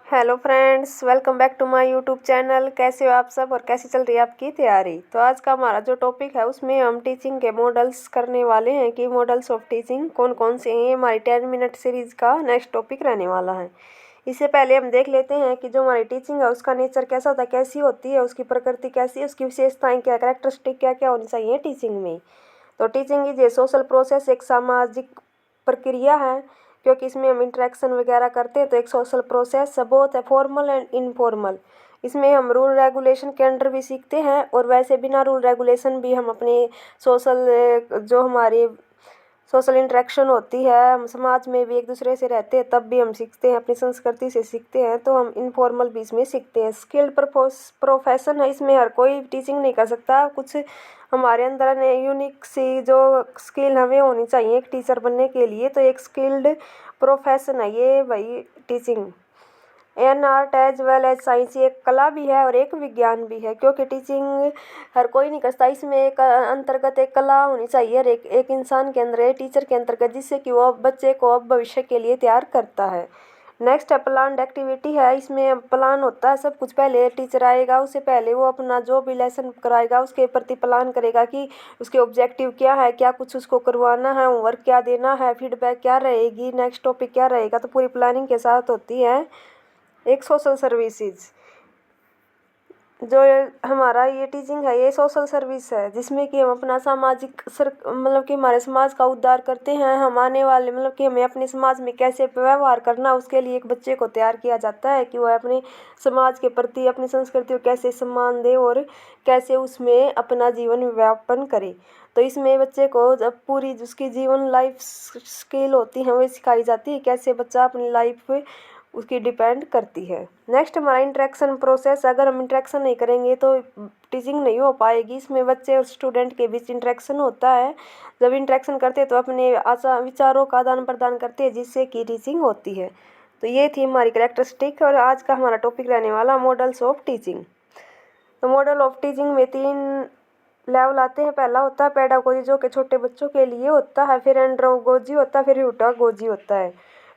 Hello friends, welcome back to my YouTube channel. कैसे हो आप सब और कैसी चल रही है आपकी तैयारी। तो आज का हमारा जो टॉपिक है उसमें हम टीचिंग के मॉडल्स करने वाले हैं कि मॉडल्स ऑफ टीचिंग कौन कौन से हैं। हमारी 10 मिनट सीरीज़ का नेक्स्ट टॉपिक रहने वाला है। इससे पहले हम देख लेते हैं कि जो हमारी टीचिंग है उसका नेचर कैसा होता है, कैसी होती है, उसकी प्रकृति कैसी है, उसकी विशेषताएँ क्या, कैरेक्टरिस्टिक क्या क्या होनी चाहिए टीचिंग में। तो teaching is a social process, एक सामाजिक प्रक्रिया है, क्योंकि इसमें हम इंटरेक्शन वगैरह करते हैं। तो एक सोशल प्रोसेस है, बोथ है फॉर्मल एंड इनफॉर्मल। इसमें हम रूल रेगुलेशन के अंडर भी सीखते हैं और वैसे बिना रूल रेगुलेशन भी हम अपने सोशल जो हमारी सोशल इंटरेक्शन होती है, हम समाज में भी एक दूसरे से रहते हैं तब भी हम सीखते हैं, अपनी संस्कृति से सीखते हैं। तो हम इनफॉर्मल भी इसमें सीखते हैं। स्किल्ड प्रोफेशन है, इसमें हर कोई टीचिंग नहीं कर सकता। कुछ हमारे अंदर यूनिक सी जो स्किल हमें होनी चाहिए एक टीचर बनने के लिए। तो एक स्किल्ड प्रोफेशन है ये भाई teaching. An art as well as science, ये एक कला भी है और एक विज्ञान भी है, क्योंकि टीचिंग हर कोई नहीं कर सकता। इसमें एक अंतर्गत एक कला होनी चाहिए और एक इंसान के अंदर, एक टीचर के अंतर्गत, जिससे कि वो बच्चे को अब भविष्य के लिए तैयार करता है। नेक्स्ट है प्लान्ड एक्टिविटी है। इसमें प्लान होता है सब कुछ। पहले टीचर आएगा, उससे पहले वो अपना जो भी लेसन कराएगा उसके प्रति प्लान करेगा कि उसके ऑब्जेक्टिव क्या है, क्या कुछ उसको करवाना है, होमवर्क क्या देना है, फीडबैक क्या रहेगी, नेक्स्ट टॉपिक क्या रहेगा। तो पूरी प्लानिंग के साथ होती है। एक सोशल सर्विसेज, जो हमारा ये टीचिंग है ये सोशल सर्विस है, जिसमें कि हम अपना सामाजिक मतलब कि हमारे समाज का उद्धार करते हैं। हम आने वाले मतलब कि हमें अपने समाज में कैसे व्यवहार करना, उसके लिए एक बच्चे को तैयार किया जाता है कि वह अपने समाज के प्रति, अपनी संस्कृति को कैसे सम्मान दे और कैसे उसमें अपना जीवन व्यापन करे। तो इसमें बच्चे को जब पूरी उसकी जीवन लाइफ स्किल होती है वो सिखाई जाती है, कैसे बच्चा अपनी लाइफ उसकी डिपेंड करती है। नेक्स्ट हमारा इंटरेक्शन प्रोसेस। अगर हम इंटरेक्शन नहीं करेंगे तो टीचिंग नहीं हो पाएगी। इसमें बच्चे और स्टूडेंट के बीच इंटरेक्शन होता है। जब इंटरेक्शन करते हैं तो अपने आचार विचारों का आदान प्रदान करते हैं, जिससे कि टीचिंग होती है। तो ये थी हमारी कैरेक्टरिस्टिक और आज का हमारा टॉपिक रहने वाला मॉडल्स ऑफ टीचिंग। तो मॉडल ऑफ टीचिंग में 3 लेवल आते हैं। पहला होता है पेडागोजी, जो कि छोटे बच्चों के लिए होता है। फिर एंड्रोगोजी होता है, फिर ह्यूटागोजी होता है।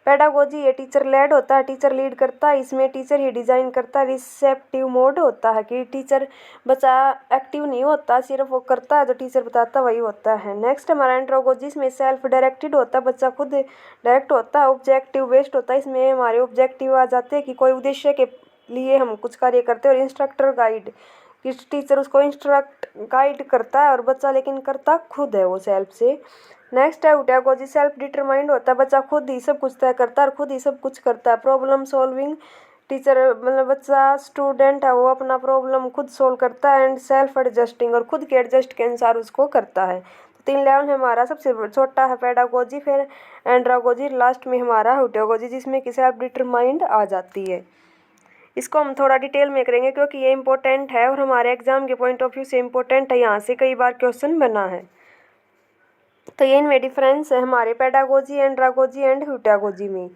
पेडागोजी ये टीचर लेड होता है, टीचर लीड करता है। इसमें टीचर ही डिज़ाइन करता है। रिसेप्टिव मोड होता है कि टीचर बच्चा एक्टिव नहीं होता, सिर्फ वो करता है, जो टीचर बताता वही होता है। नेक्स्ट हमारा एंड्रोगोजी, इसमें सेल्फ डायरेक्टेड होता है, बच्चा खुद डायरेक्ट होता है। ऑब्जेक्टिव बेस्ड होता है, इसमें हमारे ऑब्जेक्टिव आ जाते हैं कि कोई उद्देश्य के लिए हम कुछ कार्य करते हैं। और इंस्ट्रक्टर गाइड, कि टीचर उसको इंस्ट्रक्ट गाइड करता है और बच्चा लेकिन करता खुद है वो सेल्फ से। नेक्स्ट है ह्यूटागोजी, सेल्फ डिटरमाइंड होता है, बच्चा खुद ही सब कुछ तय करता है और खुद ही सब कुछ करता है। प्रॉब्लम सॉल्विंग, टीचर मतलब बच्चा स्टूडेंट है वो अपना प्रॉब्लम खुद सोल्व करता है। एंड सेल्फ एडजस्टिंग, और खुद के एडजस्ट के अनुसार उसको करता है। तो 3 लेवल है हमारा। सबसे छोटा है पेडागोजी, फिर एंड्रागोजी, लास्ट में हमारा ह्यूटागोजी, जिसमें कि सेल्फ डिटरमाइंड आ जाती है। इसको हम थोड़ा डिटेल में करेंगे क्योंकि ये इंपॉर्टेंट है और हमारे एग्जाम के पॉइंट ऑफ व्यू से इम्पोर्टेंट है। यहाँ से कई बार क्वेश्चन बना है। तो ये इनमें डिफरेंस है हमारे पेडागोजी, एंड्रागोजी एंड ह्यूटागोजी में।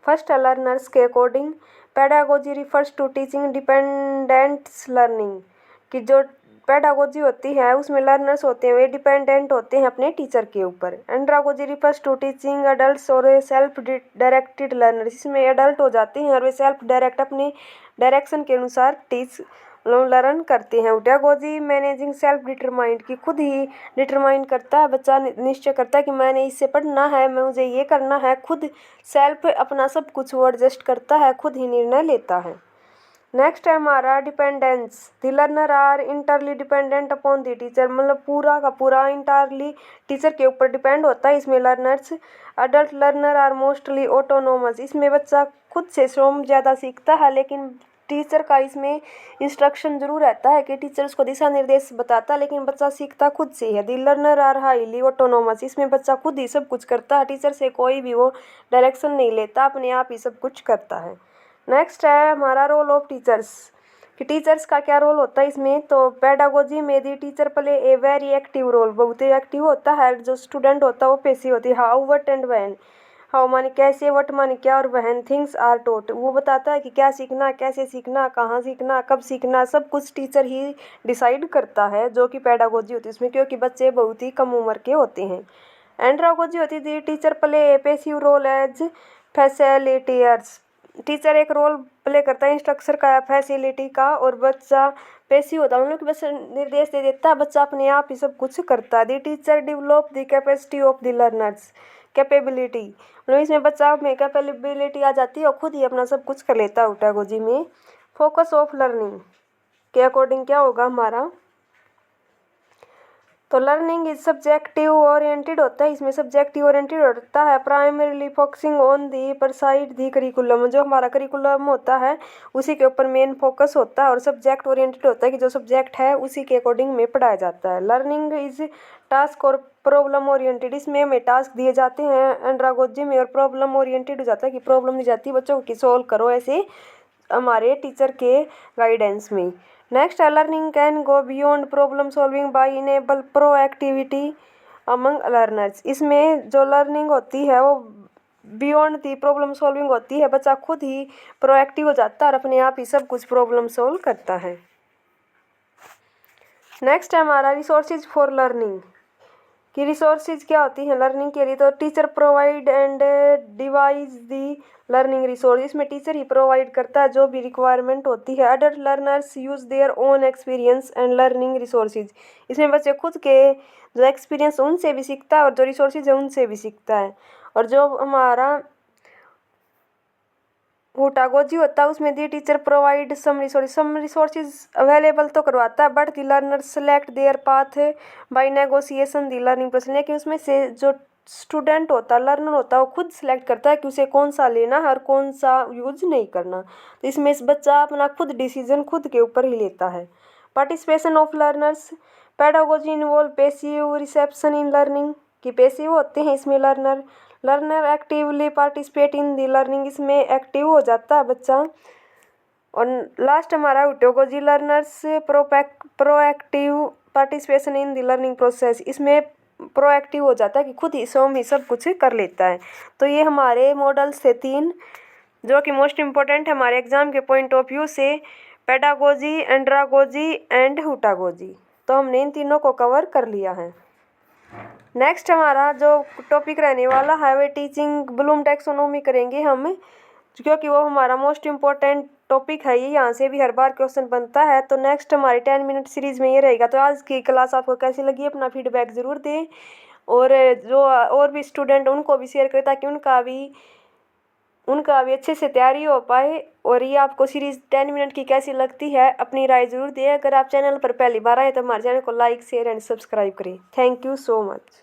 फर्स्ट है लर्नर्स के अकॉर्डिंग। Pedagogy refers to teaching dependent learning, कि जो पेडागोजी होती है उसमें लर्नर्स होते हैं वे डिपेंडेंट होते हैं अपने टीचर के ऊपर। Andragogy refers to teaching adult और सेल्फ डायरेक्टेड लर्नर्स, इसमें एडल्ट हो जाते हैं और वे सेल्फ डायरेक्ट अपने डायरेक्शन के अनुसार टीच लर्न करते हैं। ह्यूटागोजी मैनेजिंग सेल्फ डिटरमाइंड, की खुद ही डिटरमाइन करता है, बच्चा निश्चय करता है कि मैंने इससे पढ़ना है, मुझे ये करना है, खुद सेल्फ अपना सब कुछ वो एडजस्ट करता है, खुद ही निर्णय लेता है। नेक्स्ट है हमारा dependence. The learner are entirely dependent upon the teacher, मतलब पूरा का पूरा इंटरली टीचर के ऊपर डिपेंड होता है इसमें learners. Adult learner are mostly autonomous, इसमें बच्चा खुद से स्वयं ज़्यादा सीखता है, लेकिन टीचर का इसमें इंस्ट्रक्शन जरूर रहता है कि टीचर उसको दिशा निर्देश बताता है, लेकिन बच्चा सीखता खुद से है। दी लर्नर आर हाईली ऑटोनोमस, इसमें बच्चा खुद ही सब कुछ करता है, टीचर से कोई भी वो डायरेक्शन नहीं लेता, अपने आप ही सब कुछ करता है। नेक्स्ट है हमारा रोल ऑफ टीचर्स, कि टीचर्स का क्या रोल होता है इसमें। तो पेडागोजी में the teacher play a very active role, बहुत ही एक्टिव होता है। जो स्टूडेंट होता है वो पैसिव होती है। How, what and when. How माने कैसे, व्हाट माने क्या, और व्हेन थिंग्स आर टॉट, वो बताता है कि क्या सीखना, कैसे सीखना, कहाँ सीखना, कब सीखना, सब कुछ टीचर ही डिसाइड करता है, जो कि पेडागोजी होती है इसमें, क्योंकि बच्चे बहुत ही कम उम्र के होते हैं। एंड्रागोजी होती थी teacher play a passive role as facilitators, teacher एक रोल प्ले करता है इंस्ट्रक्टर का, फैसिलिटी का, और बच्चा पैसिव होता है, मतलब कि बस निर्देश दे देता है, बच्चा अपने आप ही सब कुछ करता है। The teacher develop the capacity of the learners, capability, मतलब इसमें बच्चा में कैपेबिलिटी आ जाती है और खुद ही अपना सब कुछ कर लेता है हुटागोजी में। फोकस ऑफ लर्निंग के अकॉर्डिंग क्या होगा हमारा, तो लर्निंग इज सब्जेक्टिव ओरिएंटेड होता है, इसमें सब्जेक्टिव ओरिएंटेड होता है, primarily focusing on the prescribed the curriculum, जो हमारा करिकुलम होता है उसी के ऊपर मेन फोकस होता है, और सब्जेक्ट ओरिएंटेड होता है कि जो सब्जेक्ट है उसी के अकॉर्डिंग में पढ़ाया जाता है। लर्निंग इज टास्क और प्रॉब्लम ओरिएंटेड, इसमें हमें टास्क दिए जाते हैं एंड्रागोजी में, और प्रॉब्लम ओरिएंटेड हो जाता है कि प्रॉब्लम दी जाती है बच्चों की सोल्व करो ऐसे हमारे टीचर के गाइडेंस में। नेक्स्ट है learning can go beyond problem solving by enable proactivity among learners, इसमें जो लर्निंग होती है वो बियॉन्ड दी प्रॉब्लम सॉल्विंग होती है, बच्चा खुद ही प्रोएक्टिव हो जाता है और अपने आप ही सब कुछ प्रॉब्लम सॉल्व करता है। नेक्स्ट है हमारा रिसोर्सेज फॉर लर्निंग, कि रिसोर्सेज क्या होती है लर्निंग के लिए, तो teacher provide and device the learning resource, इसमें टीचर ही प्रोवाइड करता है जो भी रिक्वायरमेंट होती है। Adult learners use their own experience and learning resources, इसमें बच्चे खुद के जो एक्सपीरियंस उनसे भी सीखता है और जो रिसोर्सेज है उनसे भी सीखता है। और जो हमारा हुटागोजी होता है उसमें the teacher provide some resources available तो करवाता है, but the learner select their path by negotiation the learning process, लेकिन उसमें से जो स्टूडेंट होता है लर्नर होता है वो खुद सेलेक्ट करता है कि उसे कौन सा लेना है और कौन सा यूज नहीं करना, तो इसमें इस बच्चा अपना खुद डिसीजन खुद के ऊपर ही लेता है। Participation of learners, pedagogy involve passive reception in learning, कि पैसिव होते हैं इसमें learner, learner actively participate in the learning, इसमें एक्टिव हो जाता है बच्चा। और लास्ट हमारा heutagogy learners proactive participation in the learning process, इसमें प्रोएक्टिव हो जाता है कि खुद ही स्वयं ही सब कुछ कर लेता है। तो ये हमारे मॉडल्स थे 3 जो कि मोस्ट इम्पोर्टेंट है हमारे एग्जाम के पॉइंट ऑफ व्यू से, पेडागोजी, एंड्रागोजी एंड हुटागोजी। तो हमने इन तीनों को कवर कर लिया है। नेक्स्ट हमारा जो टॉपिक रहने वाला है वे टीचिंग ब्लूम टैक्सोनॉमी करेंगे हम, क्योंकि वो हमारा मोस्ट इम्पोर्टेंट टॉपिक है, ये यहाँ से भी हर बार क्वेश्चन बनता है। तो नेक्स्ट हमारी 10 मिनट सीरीज़ में ये रहेगा। तो आज की क्लास आपको कैसी लगी अपना फीडबैक ज़रूर दें, और जो और भी स्टूडेंट उनको भी शेयर करें ताकि उनका भी अच्छे से तैयारी हो पाए। और ये आपको सीरीज़ 10 मिनट की कैसी लगती है अपनी राय ज़रूर दें। अगर आप चैनल पर पहली बार आए तो हमारे चैनल को लाइक शेयर एंड सब्सक्राइब करें। Thank you so much.